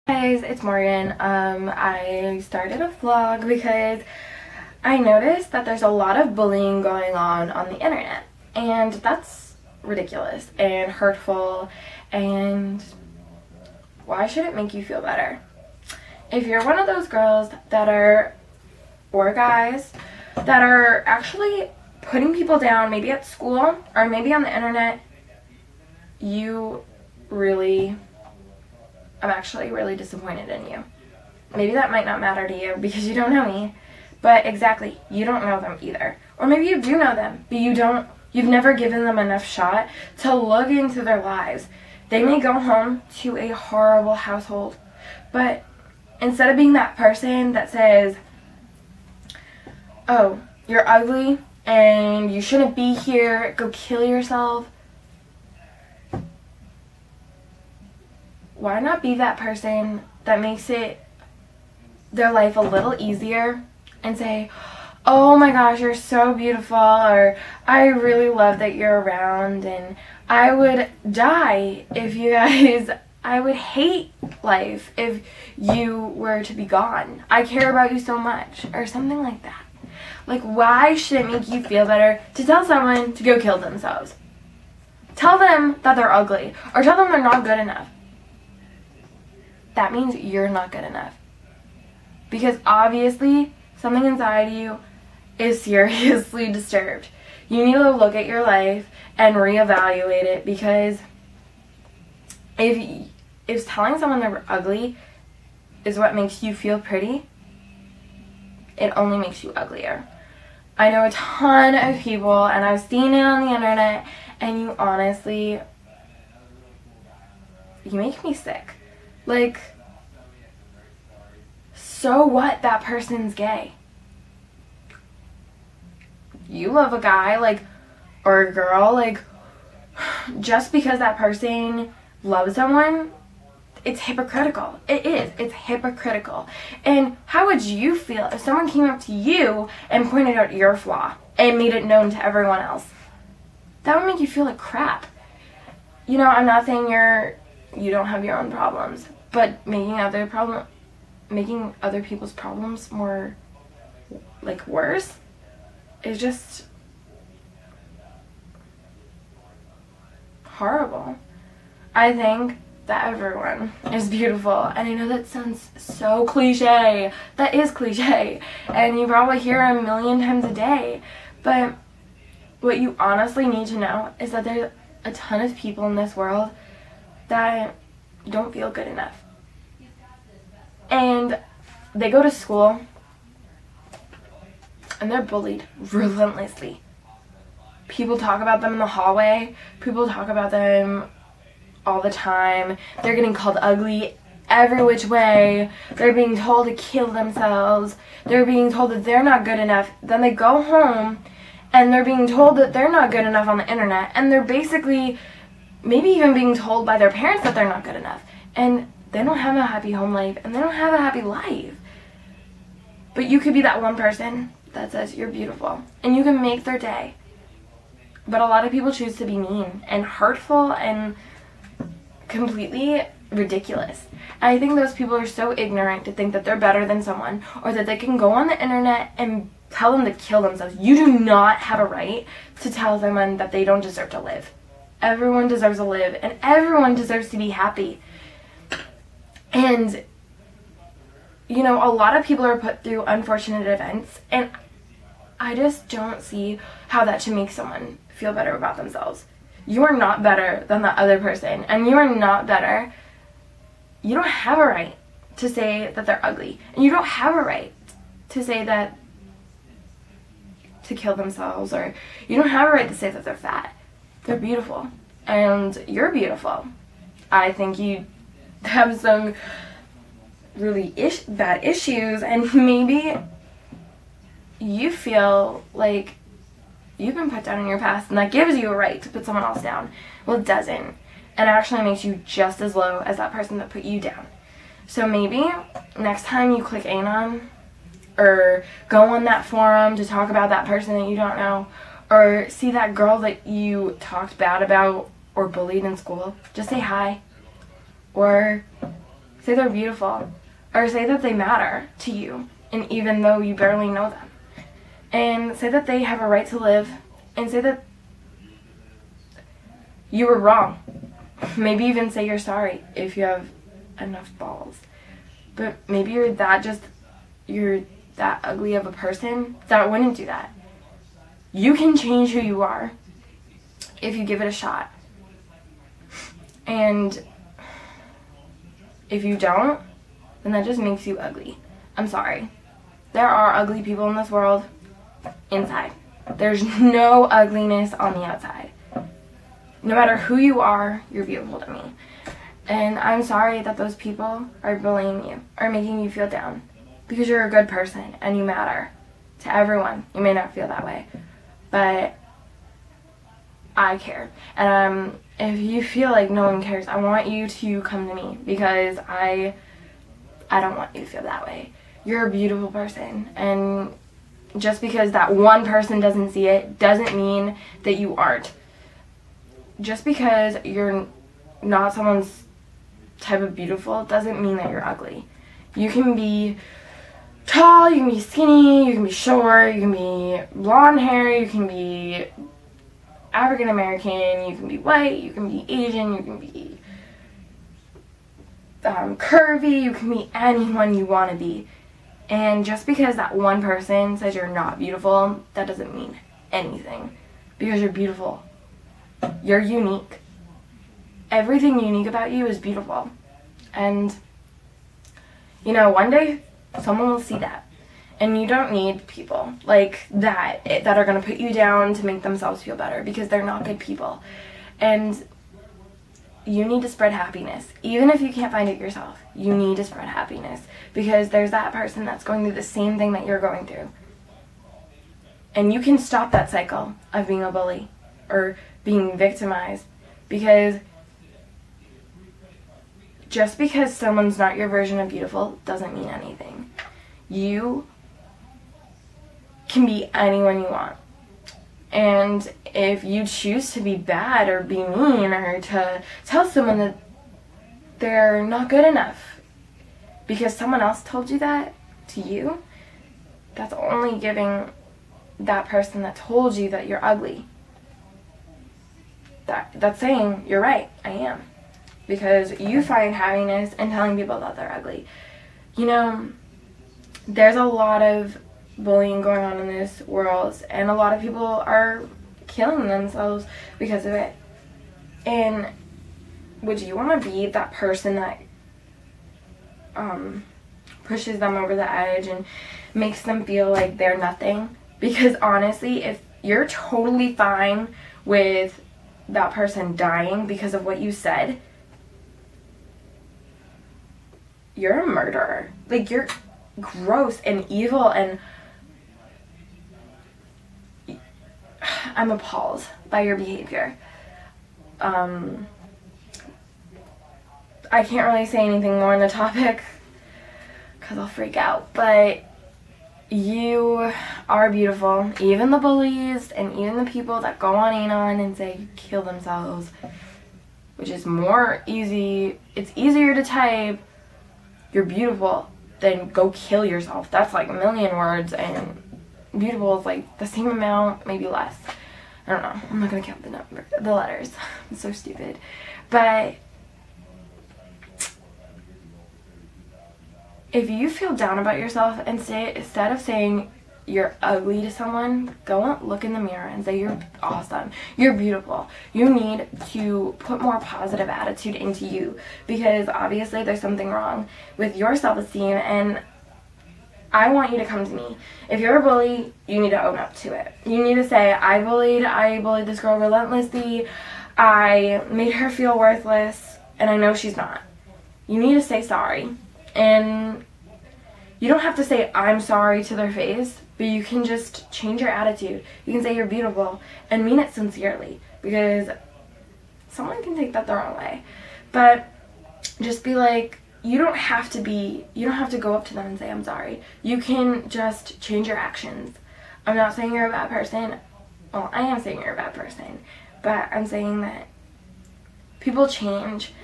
Guys, it's Morgan. I started a vlog because I noticed that there's a lot of bullying going on the internet, and that's ridiculous and hurtful, and why should it make you feel better? If you're one of those girls that are, or guys, that are actually putting people down, maybe at school or maybe on the internet, I'm actually really disappointed in you. Maybe that might not matter to you because you don't know me, but exactly, you don't know them either. Or maybe you do know them, but you've never given them enough shot to look into their lives. They may go home to a horrible household, but instead of being that person that says, oh, you're ugly and you shouldn't be here, go kill yourself, why not be that person that makes their life a little easier and say, oh my gosh, you're so beautiful, or I really love that you're around, and I would die if you guys, I would hate life if you were to be gone. I care about you so much, or something like that. Like, why should it make you feel better to tell someone to go kill themselves? Tell them that they're ugly, or tell them they're not good enough. That means you're not good enough. Because obviously, something inside you is seriously disturbed. You need to look at your life and reevaluate it, because if telling someone they're ugly is what makes you feel pretty, it only makes you uglier. I know a ton of people, and I've seen it on the internet, and you honestly, you make me sick. Like, so what, that person's gay? You love a guy, like, or a girl, like, just because that person loves someone, it's hypocritical. It is. It's hypocritical. And how would you feel if someone came up to you and pointed out your flaw and made it known to everyone else? That would make you feel like crap. You know, I'm not saying you don't have your own problems, but making other people's problems more, like, worse is just horrible. I think that everyone is beautiful, and I know that sounds so cliche. That is cliche, and you probably hear it a million times a day, but what you honestly need to know is that there's a ton of people in this world that don't feel good enough. And they go to school and they're bullied relentlessly. People talk about them in the hallway. People talk about them all the time. They're getting called ugly every which way. They're being told to kill themselves. They're being told that they're not good enough. Then they go home and they're being told that they're not good enough on the internet. And they're basically maybe even being told by their parents that they're not good enough. And they don't have a happy home life, and they don't have a happy life. But you could be that one person that says you're beautiful, and you can make their day. But a lot of people choose to be mean and hurtful and completely ridiculous. And I think those people are so ignorant to think that they're better than someone, or that they can go on the internet and tell them to kill themselves. You do not have a right to tell someone that they don't deserve to live. Everyone deserves to live, and everyone deserves to be happy. And, you know, a lot of people are put through unfortunate events, and I just don't see how that should make someone feel better about themselves. You are not better than the other person, and you are not better. You don't have a right to say that they're ugly, and you don't have a right to say that, to kill themselves, or you don't have a right to say that they're fat. They're beautiful, and you're beautiful. I think you have some really bad issues, and maybe you feel like you've been put down in your past, and that gives you a right to put someone else down. Well, it doesn't, and it actually makes you just as low as that person that put you down. So maybe next time you click Anon, or go on that forum to talk about that person that you don't know, or see that girl that you talked bad about or bullied in school, just say hi. Or Say they're beautiful. Or say that they matter to you, and even though you barely know them. And say that they have a right to live, and say that you were wrong. Maybe even say you're sorry if you have enough balls. But maybe you're that ugly of a person that wouldn't do that. You can change who you are if you give it a shot. And if you don't, then that just makes you ugly. I'm sorry. There are ugly people in this world inside. There's no ugliness on the outside. No matter who you are, you're beautiful to me. And I'm sorry that those people are bullying you or making you feel down, because you're a good person and you matter to everyone. You may not feel that way, but I care. And if you feel like no one cares, I want you to come to me, because I don't want you to feel that way. You're a beautiful person, and just because that one person doesn't see it doesn't mean that you aren't. Just because you're not someone's type of beautiful doesn't mean that you're ugly. You can be tall, you can be skinny, you can be short, you can be blonde hair, you can be African American, you can be white, you can be Asian, you can be curvy, you can be anyone you want to be. And just because that one person says you're not beautiful, that doesn't mean anything, because you're beautiful. You're unique. Everything unique about you is beautiful. And, you know, one day someone will see that. And you don't need people like that are going to put you down to make themselves feel better, because they're not good people. And you need to spread happiness. Even if you can't find it yourself, you need to spread happiness, because there's that person that's going through the same thing that you're going through. And you can stop that cycle of being a bully or being victimized, because just because someone's not your version of beautiful doesn't mean anything. You can be anyone you want. And if you choose to be bad or be mean or to tell someone that they're not good enough because someone else told you that to you, that's only giving that person that told you that you're ugly. That's saying, you're right, I am. Because you find happiness in telling people that they're ugly. You know, there's a lot of bullying going on in this world, and a lot of people are killing themselves because of it. And would you want to be that person that pushes them over the edge and makes them feel like they're nothing? Because honestly, if you're totally fine with that person dying because of what you said, you're a murderer. Like, you're gross and evil, and I'm appalled by your behavior. I can't really say anything more on the topic because I'll freak out, but you are beautiful. Even the bullies and even the people that go on Anon and say kill themselves, which is it's easier to type you're beautiful than go kill yourself. That's like a million words, and beautiful is like the same amount, maybe less. I don't know. I'm not gonna count the letters. I'm so stupid. But if you feel down about yourself, and instead of saying you're ugly to someone, go and look in the mirror and say you're awesome, you're beautiful. You need to put more positive attitude into you, because obviously there's something wrong with your self-esteem, and I want you to come to me. If you're a bully, you need to own up to it. You need to say, I bullied this girl relentlessly, I made her feel worthless, and I know she's not. You need to say sorry. And you don't have to say I'm sorry to their face, but you can just change your attitude. You can say you're beautiful and mean it sincerely, because someone can take that the wrong way. But just be like, you don't have to go up to them and say I'm sorry. You can just change your actions. I'm not saying you're a bad person. Well, I am saying you're a bad person, but I'm saying that people change,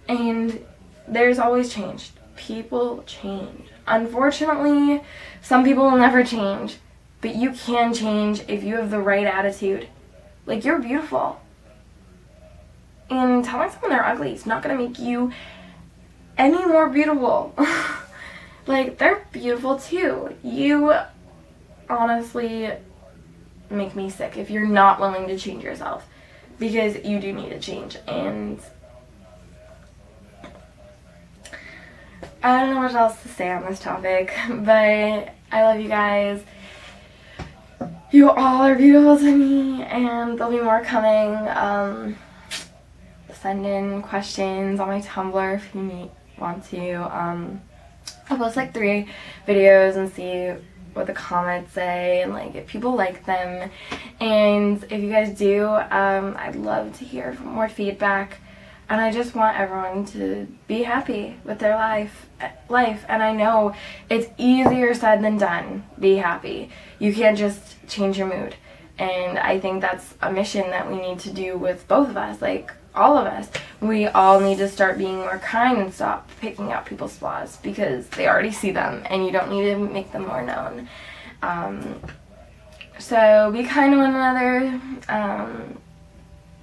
and there's always change. People change. Unfortunately, some people will never change, but you can change if you have the right attitude. Like, you're beautiful. And telling someone they're ugly is not going to make you any more beautiful. Like, they're beautiful too. You honestly make me sick if you're not willing to change yourself, because you do need to change. And I don't know what else to say on this topic, but I love you guys. You all are beautiful to me, and there'll be more coming. Send in questions on my Tumblr if you want to. I'll post like 3 videos and see what the comments say, and like if people like them. And if you guys do, I'd love to hear more feedback. And I just want everyone to be happy with their life. And I know it's easier said than done. Be happy. You can't just change your mood. And I think that's a mission that we need to do with both of us, like all of us. We all need to start being more kind and stop picking out people's flaws, because they already see them and you don't need to make them more known. So be kind to one another.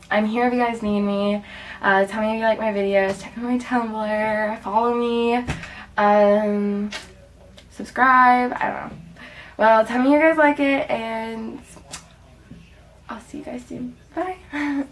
I'm here if you guys need me. Tell me if you like my videos. Check out my Tumblr. Follow me. Subscribe. I don't know. Well, tell me you guys like it, and I'll see you guys soon. Bye.